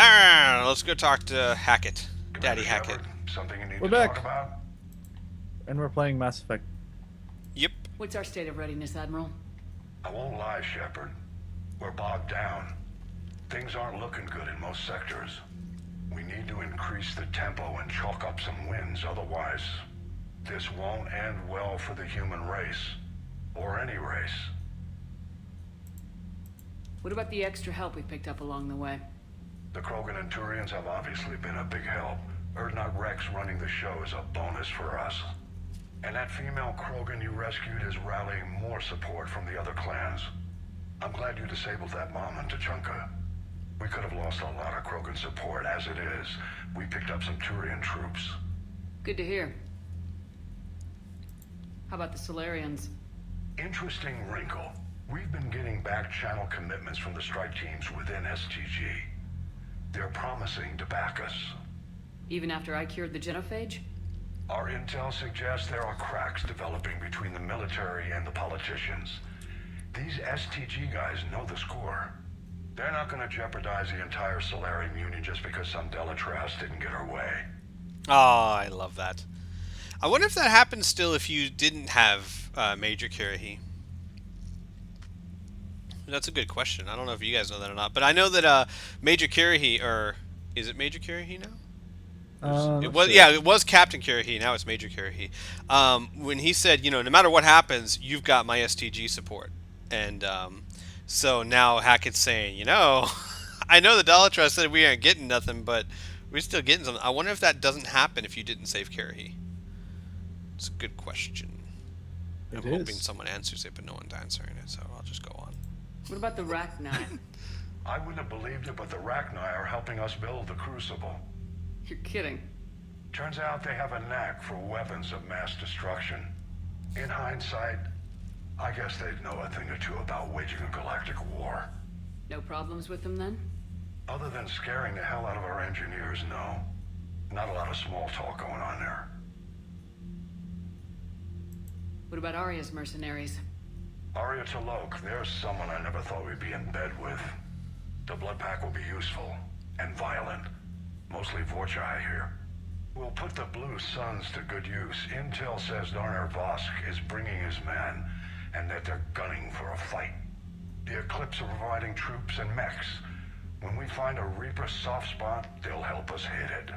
Ah, let's go talk to Hackett. Daddy Hackett. Shepard, something you need We're to back. talk about? And we're playing Mass Effect. Yep. What's our state of readiness, Admiral? I won't lie, Shepard. We're bogged down. Things aren't looking good in most sectors. We need to increase the tempo and chalk up some wins, otherwise this won't end well for the human race. Or any race. What about the extra help we picked up along the way? The Krogan and Turians have obviously been a big help. Urdnot Rex running the show is a bonus for us. And that female Krogan you rescued is rallying more support from the other clans. I'm glad you disabled that bomb in Tuchanka. We could have lost a lot of Krogan support. As it is, we picked up some Turian troops. Good to hear. How about the Solarians? Interesting wrinkle. We've been getting back channel commitments from the strike teams within STG. They're promising to back us. Even after I cured the genophage? Our intel suggests there are cracks developing between the military and the politicians. These STG guys know the score. They're not going to jeopardize the entire Solarian Union just because some Delatras didn't get her way. Oh, I love that. I wonder if that happens still if you didn't have Major Kirahi. That's a good question. I don't know if you guys know that or not, but I know that Major Kirahi, or is it Major Kirahi now? It was, yeah, it was Captain Kirahi. Now it's Major Kirahi. When he said, you know, no matter what happens, you've got my STG support, and so now Hackett's saying, you know, I know the Delatras said we aren't getting nothing, but we're still getting something. I wonder if that doesn't happen if you didn't save Kirahi. It's a good question. I'm hoping someone answers it, but no one's answering it, so I'll just go on. What about the Rachni? I wouldn't have believed it, but the Rachni are helping us build the Crucible. You're kidding. Turns out they have a knack for weapons of mass destruction. In hindsight, I guess they'd know a thing or two about waging a galactic war. No problems with them then? Other than scaring the hell out of our engineers, no. Not a lot of small talk going on there. What about Arya's mercenaries? Arya T'Loak, there's someone I never thought we'd be in bed with. The blood pack will be useful and violent. Mostly Vorcha, I hear. We'll put the Blue Suns to good use. Intel says Darner Vosk is bringing his men, and that they're gunning for a fight. The Eclipse are providing troops and mechs. When we find a Reaper soft spot, they'll help us hit it.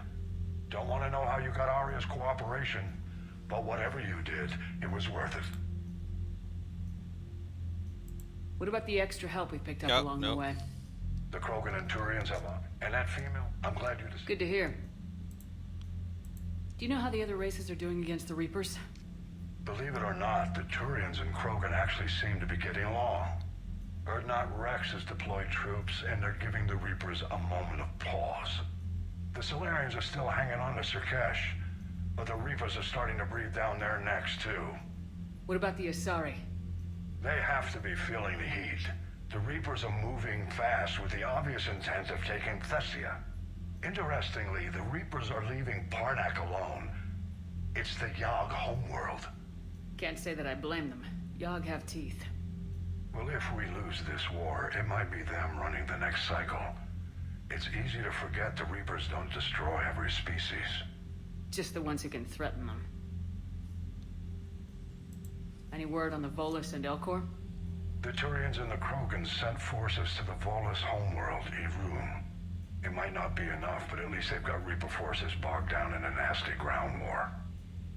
Don't want to know how you got Arya's cooperation, but whatever you did, it was worth it. What about the extra help we picked up along the way? The Krogan and Turians have and that female, I'm glad you Good to hear. Do you know how the other races are doing against the Reapers? Believe it or not, the Turians and Krogan actually seem to be getting along. Urdnot Rex has deployed troops, and they're giving the Reapers a moment of pause. The Solarians are still hanging on to Sirkesh, but the Reapers are starting to breathe down their necks, too. What about the Asari? They have to be feeling the heat. The Reapers are moving fast with the obvious intent of taking Thessia. Interestingly, the Reapers are leaving Parnak alone. It's the Yogg homeworld. Can't say that I blame them. Yogg have teeth. Well, if we lose this war, it might be them running the next cycle. It's easy to forget the Reapers don't destroy every species. Just the ones who can threaten them. Any word on the Volus and Elcor? The Turians and the Krogan sent forces to the Volus homeworld, Irun. It might not be enough, but at least they've got Reaper forces bogged down in a nasty ground war.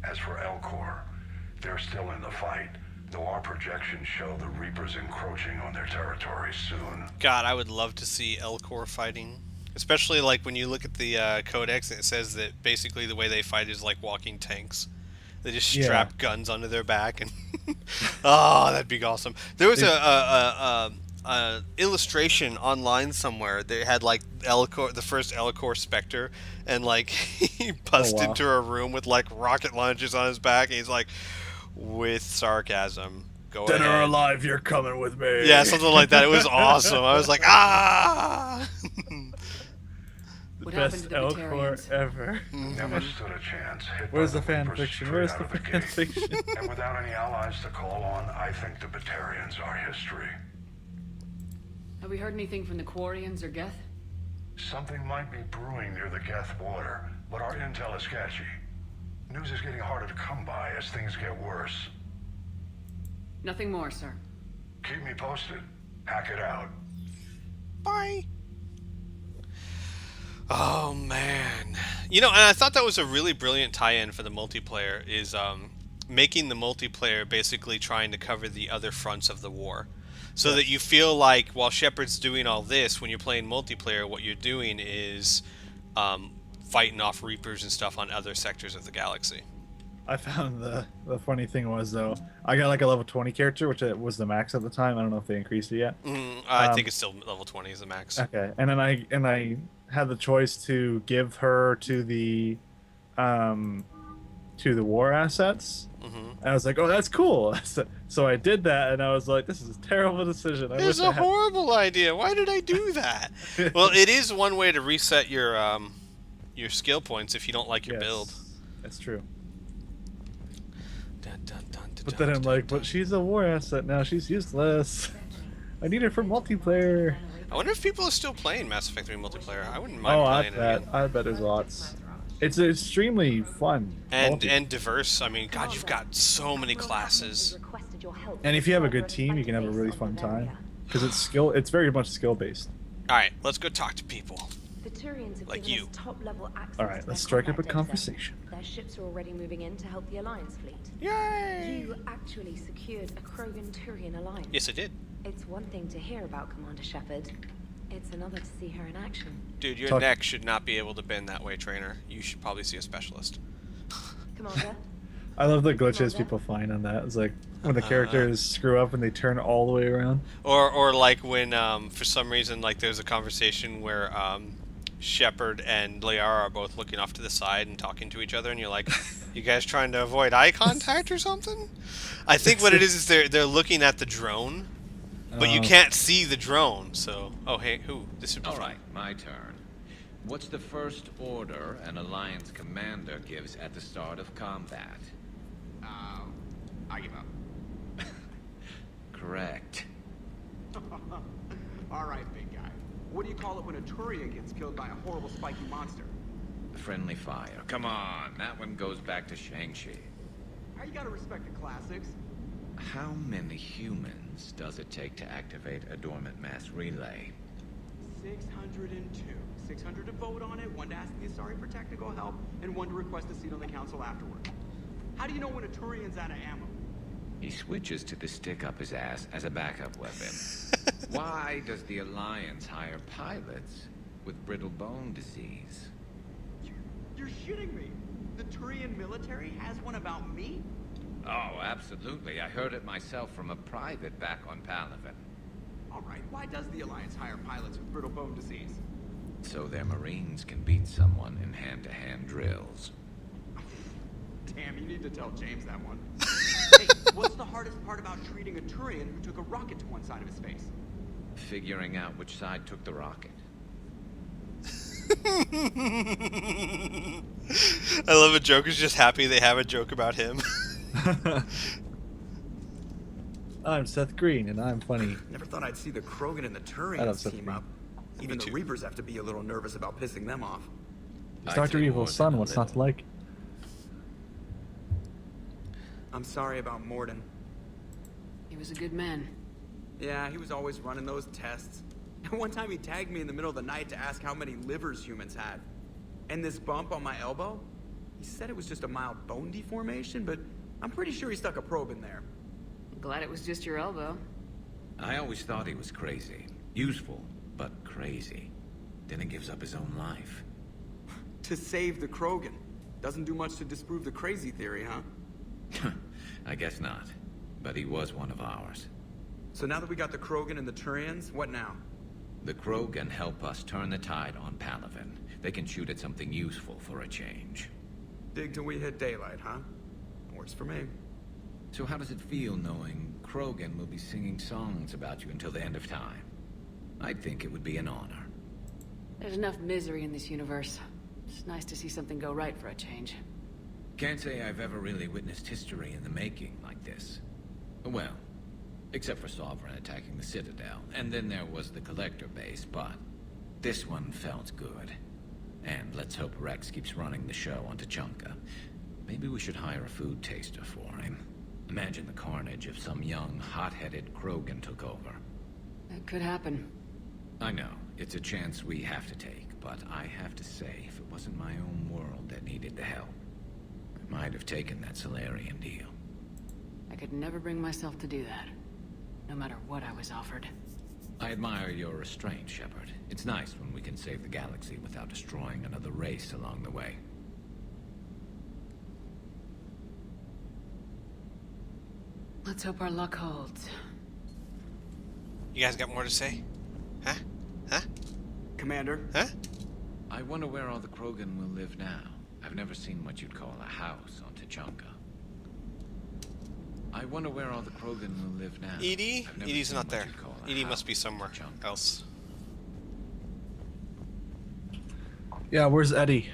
As for Elcor, they're still in the fight, though our projections show the Reapers encroaching on their territory soon. God, I would love to see Elcor fighting. Especially like when you look at the codex and it says that basically the way they fight is like walking tanks. They just strap guns onto their back and oh, that'd be awesome. There was a illustration online somewhere. They had like Elcor, the first Elcor Spectre, and like he busts into a room with like rocket launchers on his back, and he's like, with sarcasm, go ahead. Dead or alive, you're coming with me. Yeah, something like that. It was awesome. I was like, ah. What happened to the Elcor ever. Never stood a chance. Where's the fan fiction? Where's the fan fiction? And without any allies to call on, I think the Batarians are history. Have we heard anything from the Quarians or Geth? Something might be brewing near the Geth border, but our intel is sketchy. News is getting harder to come by as things get worse. Nothing more, sir. Keep me posted. Hack it out. Bye. Oh man, and I thought that was a really brilliant tie-in for the multiplayer. Is making the multiplayer basically trying to cover the other fronts of the war, so that you feel like while Shepard's doing all this, when you're playing multiplayer, what you're doing is fighting off Reapers and stuff on other sectors of the galaxy. I found the funny thing was, though, I got like a level 20 character, which was the max at the time. I don't know if they increased it yet. I think it's still level 20 is the max. Okay, and then I had the choice to give her to the war assets. And I was like, oh, that's cool. So I did that, and I was like, this is a terrible decision. It's a horrible idea. Why did I do that? Well, it is one way to reset your skill points if you don't like your build. That's true. But then I'm like, but she's a war asset now. She's useless. I need her for multiplayer. I wonder if people are still playing Mass Effect 3 multiplayer. I wouldn't mind playing it again. I bet there's lots. It's extremely fun. And diverse. I mean, God, you've got so many classes. And if you have a good team, you can have a really fun time. Because it's very much skill based. Alright, let's go talk to people. The Turians have Like given you. us top-level access. Alright, to let's their strike up a combat data. conversation. Their ships are already moving in to help the Alliance fleet. Yay! You actually secured a Krogan-Turian alliance. Yes, I did. It's one thing to hear about Commander Shepard. It's another to see her in action. Dude, your neck should not be able to bend that way, trainer. You should probably see a specialist. Commander? I love the glitches people find on that. It's like when the characters screw up and they turn all the way around. Or like when, for some reason, like there's a conversation where Shepard and Liara are both looking off to the side and talking to each other, and you're like, you guys trying to avoid eye contact or something? I think what it is they're looking at the drone, but you can't see the drone, so... Oh, hey, who? This would be fun. Alright, my turn. What's the first order an Alliance commander gives at the start of combat? I give up. Correct. Alright, big guy. What do you call it when a Turian gets killed by a horrible spiky monster? Friendly fire. Come on, that one goes back to Shang-Chi. How you gotta respect the classics? How many humans does it take to activate a dormant mass relay? 602. 600 to vote on it, one to ask the Asari for technical help, and one to request a seat on the council afterward. How do you know when a Turian's out of ammo? He switches to the stick up his ass as a backup weapon. Why does the Alliance hire pilots with brittle bone disease? You're shitting me. The Turian military has one about me? Oh, absolutely. I heard it myself from a private back on Palaven. Alright, why does the Alliance hire pilots with brittle bone disease? So their Marines can beat someone in hand-to-hand drills. Damn, you need to tell James that one. Hey, what's the hardest part about treating a Turian who took a rocket to one side of his face? Figuring out which side took the rocket. I love a Joker's just happy they have a joke about him. I'm Seth Green, and I'm funny. Never thought I'd see the Krogan and the I love Turians Seth team Green. up. Even the Reapers have to be a little nervous about pissing them off. It's Dr. Evil's son. What's not to like? I'm sorry about Morden. He was a good man. Yeah, he was always running those tests. And one time he tagged me in the middle of the night to ask how many livers humans had. And this bump on my elbow? He said it was just a mild bone deformation, but I'm pretty sure he stuck a probe in there. Glad it was just your elbow. I always thought he was crazy. Useful, but crazy. Then he gives up his own life. To save the Krogan. Doesn't do much to disprove the crazy theory, huh? I guess not. But he was one of ours. So now that we got the Krogan and the Turians, what now? The Krogan help us turn the tide on Palaven. They can shoot at something useful for a change. Dig till we hit daylight, huh? Works for me. So how does it feel knowing Krogan will be singing songs about you until the end of time? I think it would be an honor. There's enough misery in this universe. It's nice to see something go right for a change. Can't say I've ever really witnessed history in the making like this. Well, except for Sovereign attacking the Citadel, and then there was the Collector base, but This one felt good. And let's hope Rex keeps running the show on Tuchanka. Maybe we should hire a food taster for him. Imagine the carnage if some young, hot-headed Krogan took over. That could happen. I know, it's a chance we have to take, but I have to say, if it wasn't my own world that needed the help, I might have taken that Solarian deal. I could never bring myself to do that, no matter what I was offered. I admire your restraint, Shepard. It's nice when we can save the galaxy without destroying another race along the way. Let's hope our luck holds. You guys got more to say? Huh? Huh? Commander? Huh? I wonder where all the Krogan will live now. I've never seen what you'd call a house on Tuchanka. I wonder where all the Krogan will live now. Edie? I've never Edie's seen not what there. you'd call a Edie house must be on somewhere Tuchanka. else. Yeah, where's Eddie?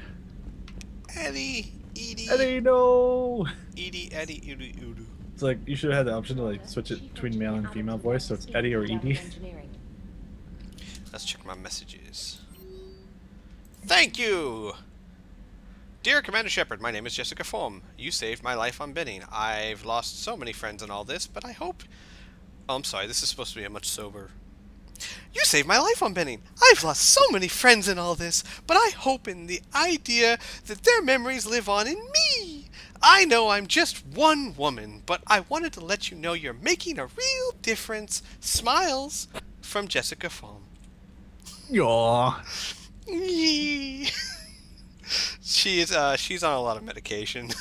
Eddie! Edie! Eddie, no! Edie, Eddie, Edie, Edie. It's like, you should have had the option to like switch it between male and female voice, so it's Eddie or Edie. Let's check my messages. Thank you! Dear Commander Shepard, my name is Jessica Foam. You saved my life on Benning. I've lost so many friends in all this, but I hope... Oh, I'm sorry, this is supposed to be a much sober... You saved my life on Benning. I've lost so many friends in all this, but I hope in the idea that their memories live on in me. I know I'm just one woman, but I wanted to let you know you're making a real difference. Smiles from Jessica Foam. Yaw. Yee. She's on a lot of medication.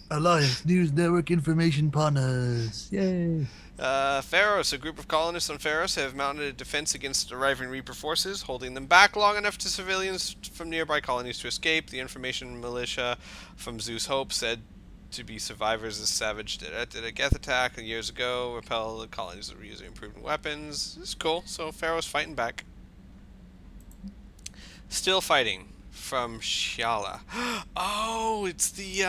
Alliance News Network information partners. Yay. Pharos, a group of colonists on Pharos have mounted a defense against arriving Reaper forces, holding them back long enough to civilians from nearby colonies to escape. The information militia from Zeus Hope said to be survivors of the savage did a Geth attack years ago, repel the colonies that were using improved weapons. It's cool. So Pharos fighting back. Still fighting from Shala. Oh, it's the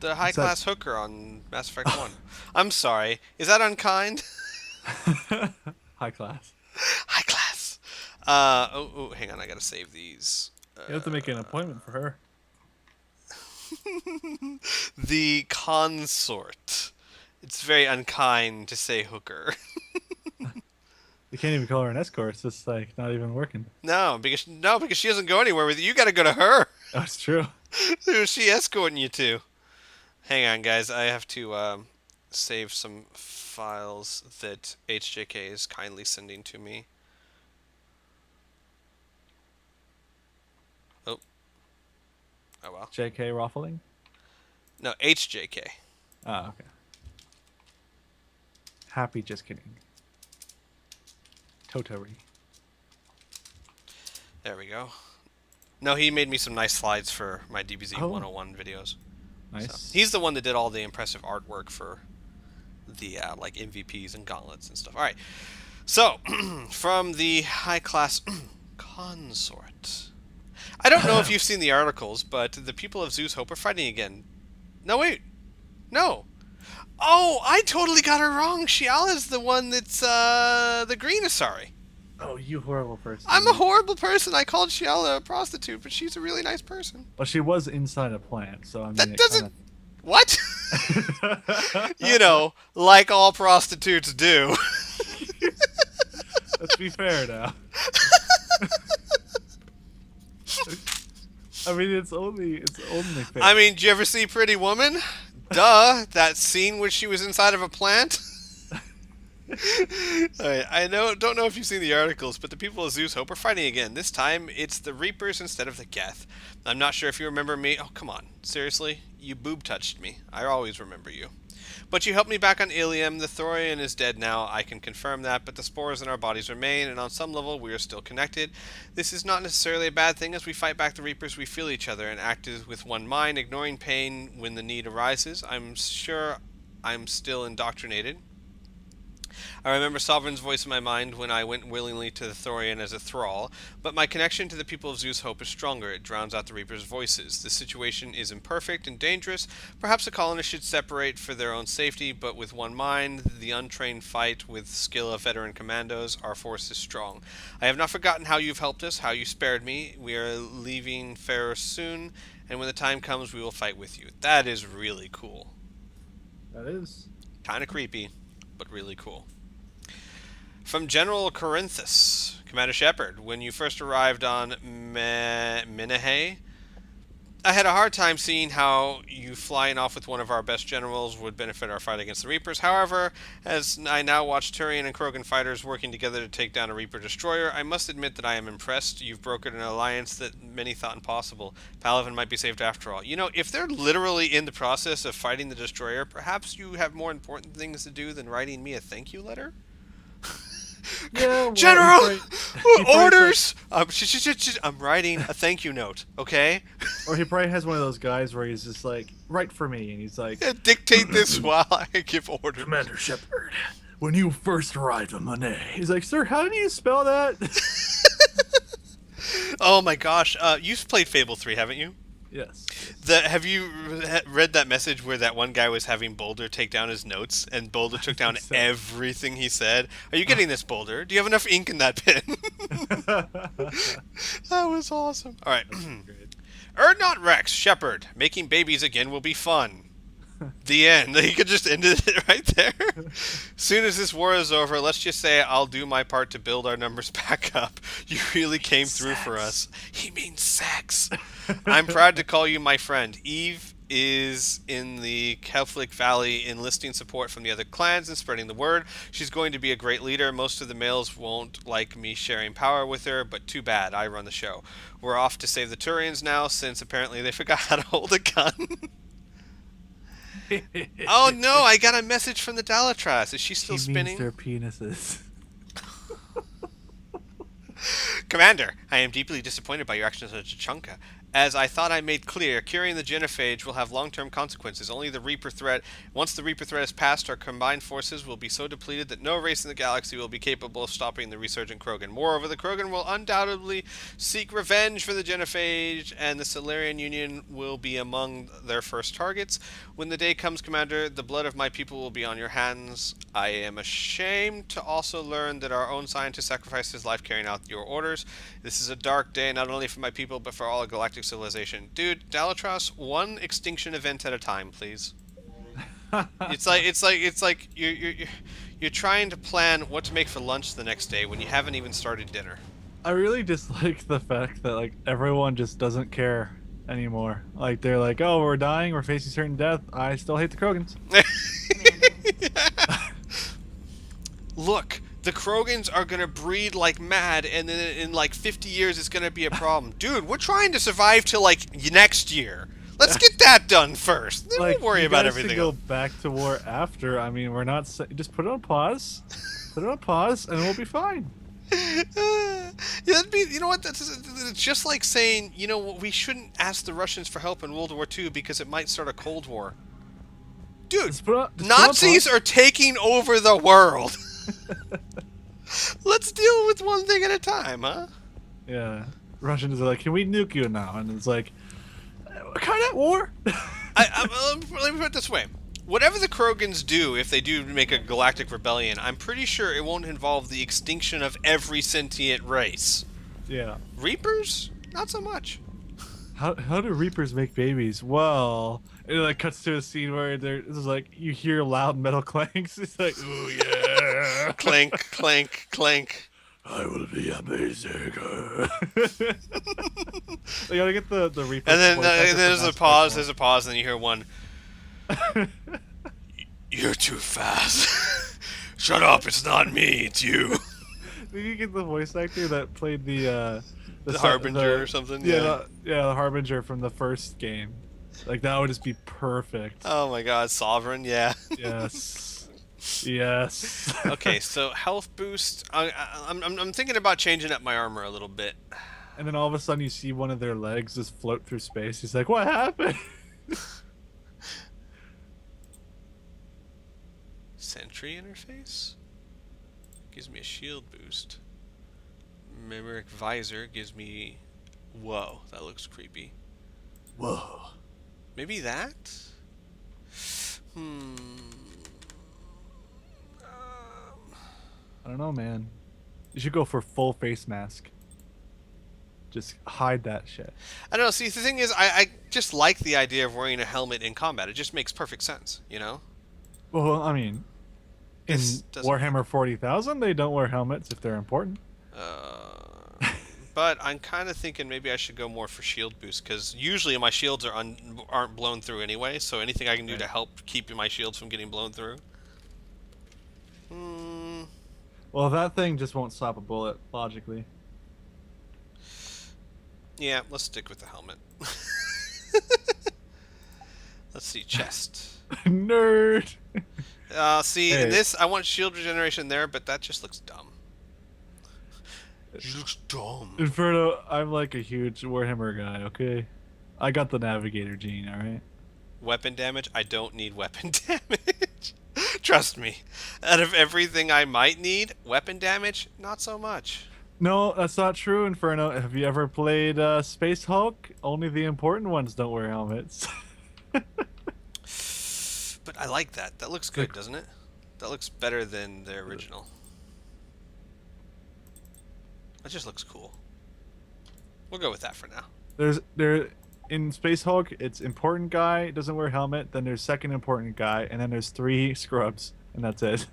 high-class hooker on Mass Effect 1. I'm sorry. Is that unkind? High class. High class. Hang on. I gotta save these. You have to make an appointment for her. The consort. It's very unkind to say hooker. You can't even call her an escort. It's just like not even working. No, because she doesn't go anywhere with you. You gotta go to her. That's true. Who's she escorting you to? Hang on, guys. I have to save some files that HJK is kindly sending to me. Oh. Oh, well. JK Raffling? No, HJK. Ah, okay. Happy, just kidding. Totally. There we go. No, he made me some nice slides for my DBZ Oh. 101 videos. Nice. So, he's the one that did all the impressive artwork for the like MVPs and gauntlets and stuff. All right. So, from the high-class consort. I don't know if you've seen the articles, but the people of Zeus Hope are fighting again. No, wait. No. Oh, I totally got her wrong. Shiala's the one that's the green Asari. Oh, you horrible person. I'm a horrible person. I called Shiala a prostitute, but she's a really nice person. Well, she was inside a plant, so I mean... That doesn't... What? You know, like all prostitutes do. Let's be fair now. I mean, it's only fair. I mean, did you ever see Pretty Woman? Duh, that scene where she was inside of a plant. Alright, don't know if you've seen the articles, but the people of Zeus Hope are fighting again. This time, it's the Reapers instead of the Geth. I'm not sure if you remember me. Oh, come on. Seriously? You boob-touched me. I always remember you. But you helped me back on Ilium. The Thorian is dead now. I can confirm that, but the spores in our bodies remain, and on some level, we are still connected. This is not necessarily a bad thing. As we fight back the Reapers, we feel each other and act with one mind, ignoring pain when the need arises. I'm sure I'm still indoctrinated. I remember Sovereign's voice in my mind when I went willingly to the Thorian as a thrall, but my connection to the people of Zeus Hope is stronger. It drowns out the Reaper's voices. This situation is imperfect and dangerous. Perhaps the colonists should separate for their own safety, but with one mind, the untrained fight with skill of veteran commandos, our force is strong. I have not forgotten how you've helped us, how you spared me. We are leaving Faros soon, and when the time comes, we will fight with you. That is really cool. That is. Kind of creepy, but really cool. From General Corinthus, Commander Shepard, when you first arrived on Minahe, I had a hard time seeing how you flying off with one of our best generals would benefit our fight against the Reapers. However, as I now watch Turian and Krogan fighters working together to take down a Reaper destroyer, I must admit that I am impressed. You've brokered an alliance that many thought impossible. Palaven might be saved after all. You know, if they're literally in the process of fighting the destroyer, perhaps you have more important things to do than writing me a thank you letter? Yeah, well, General, orders. Like, I'm writing a thank you note. Okay. or he probably has one of those guys where he's just like, write for me, and he's like, Dictate this while I give orders. Commander Shepard, when you first arrived on Monet, he's like, sir, how do you spell that? Oh my gosh, you've played Fable 3, haven't you? Yes. Have you read that message where that one guy was having Boulder take down his notes, and Boulder took down everything he said? Are you getting this, Boulder? Do you have enough ink in that pen? That was awesome. All right. Erdnot Rex, Shepard, making babies again will be fun. The end. You could just end it right there. Soon as this war is over, let's just say I'll do my part to build our numbers back up. You really came through for us. He means sex. I'm proud to call you my friend. Eve is in the Kelflick Valley enlisting support from the other clans and spreading the word. She's going to be a great leader. Most of the males won't like me sharing power with her, but too bad. I run the show. We're off to save the Turians now, since apparently they forgot how to hold a gun. Oh no, I got a message from the Dalatras. Is she still spinning? Means their penises. Commander, I am deeply disappointed by your actions at Chunka. As I thought I made clear, curing the genophage will have long-term consequences. Once the Reaper threat is passed, our combined forces will be so depleted that no race in the galaxy will be capable of stopping the resurgent Krogan. Moreover, the Krogan will undoubtedly seek revenge for the genophage, and the Solarian Union will be among their first targets. When the day comes, Commander, the blood of my people will be on your hands. I am ashamed to also learn that our own scientist sacrificed his life carrying out your orders. This is a dark day, not only for my people, but for all galactic civilization. Dude, Dalatros, one extinction event at a time, please. It's like you're trying to plan what to make for lunch the next day when you haven't even started dinner. I really dislike the fact that like everyone just doesn't care anymore. Like they're like, oh, we're dying, we're facing certain death. I still hate the Krogans. Look, the Krogans are gonna breed like mad, and then in like 50 years it's gonna be a problem. Dude, we're trying to survive till like next year. Let's get that done first. Then Like, we'll worry about everything go else. back to war after. I mean, we're not just put it on pause. Put it on pause, and we'll be fine. Yeah, that'd be, you know what? It's just like saying, you know, we shouldn't ask the Russians for help in World War II because it might start a Cold War. Dude, Just put it Nazis are taking over the world. Let's deal with one thing at a time, huh? Yeah. Russians are like, can we nuke you now? And it's like, what kind of war? Let me put it this way. Whatever the Krogans do, if they do make a galactic rebellion, I'm pretty sure it won't involve the extinction of every sentient race. Yeah. Reapers? Not so much. How do Reapers make babies? Well, it like cuts to a scene where there's like you hear loud metal clanks. It's like, ooh yeah, Clank, clank, clank. I will be a berserker. They gotta get the Reaper. And then voice actor from there's a Mass pause, Effect there's a pause, and then you hear one. You're too fast. Shut up, it's not me, it's you. Did you get the voice actor that played the Harbinger or something? Yeah, the Harbinger from the first game. Like that would just be perfect. Oh my god, Sovereign, yeah. Yes. Yes. Okay, so health boost. I'm thinking about changing up my armor a little bit. And then all of a sudden you see one of their legs just float through space. He's like, what happened? Sentry interface? gives me a shield boost. Mimic visor gives me... Whoa, that looks creepy. Whoa. Maybe that? I don't know, man. You should go for full face mask. Just hide that shit. I don't know. See, the thing is, I just like the idea of wearing a helmet in combat. It just makes perfect sense, you know? Well, I mean, in This doesn't- Warhammer 40,000, they don't wear helmets if they're important. But I'm kind of thinking maybe I should go more for shield boost, because usually my shields aren't blown through anyway, so anything I can do to help keep my shields from getting blown through. Well, that thing just won't stop a bullet, logically. Yeah, let's stick with the helmet. Let's see, chest. Nerd! See, Hey. in this, I want shield regeneration there, but that just looks dumb. It looks dumb. Inferno, I'm like a huge Warhammer guy, okay? I got the Navigator gene, alright? Weapon damage? I don't need weapon damage. Trust me. Out of everything I might need, weapon damage, not so much. No, that's not true, Inferno. Have you ever played Space Hulk? Only the important ones don't wear helmets. But I like that. That looks good, doesn't it? That looks better than the original. That just looks cool. We'll go with that for now. In Space Hulk, it's important guy, doesn't wear helmet, then there's second important guy, and then there's 3 scrubs, and that's it.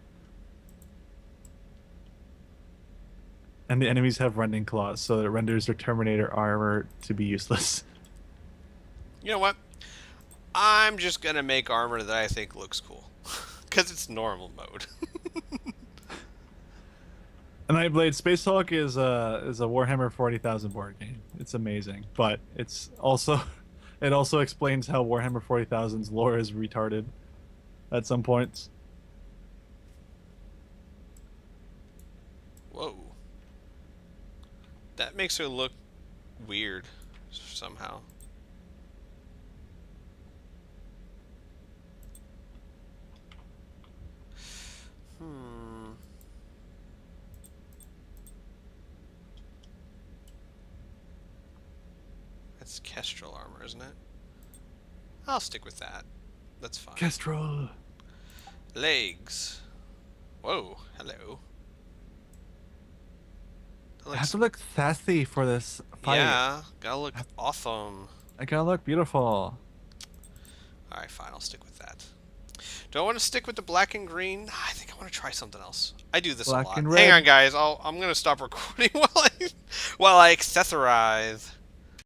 And the enemies have rending claws, so it renders their Terminator armor to be useless. You know what? I'm just going to make armor that I think looks cool. Because it's normal mode. And Nightblade Space Hulk is a Warhammer 40,000 board game. It's amazing, but it also explains how Warhammer 40,000's lore is retarded at some points. Whoa. That makes her look weird somehow. That's Kestrel armor, isn't it? I'll stick with that. That's fine. Kestrel. Legs. Whoa, hello. That I have looks- to look sassy for this fight. yeah, gotta look awesome. I gotta look beautiful. Alright, fine, I'll stick with that. Do I want to stick with the black and green? I think I want to try something else. I do this Black a lot. and Hang red. on, guys. I'm gonna stop recording while I accessorize.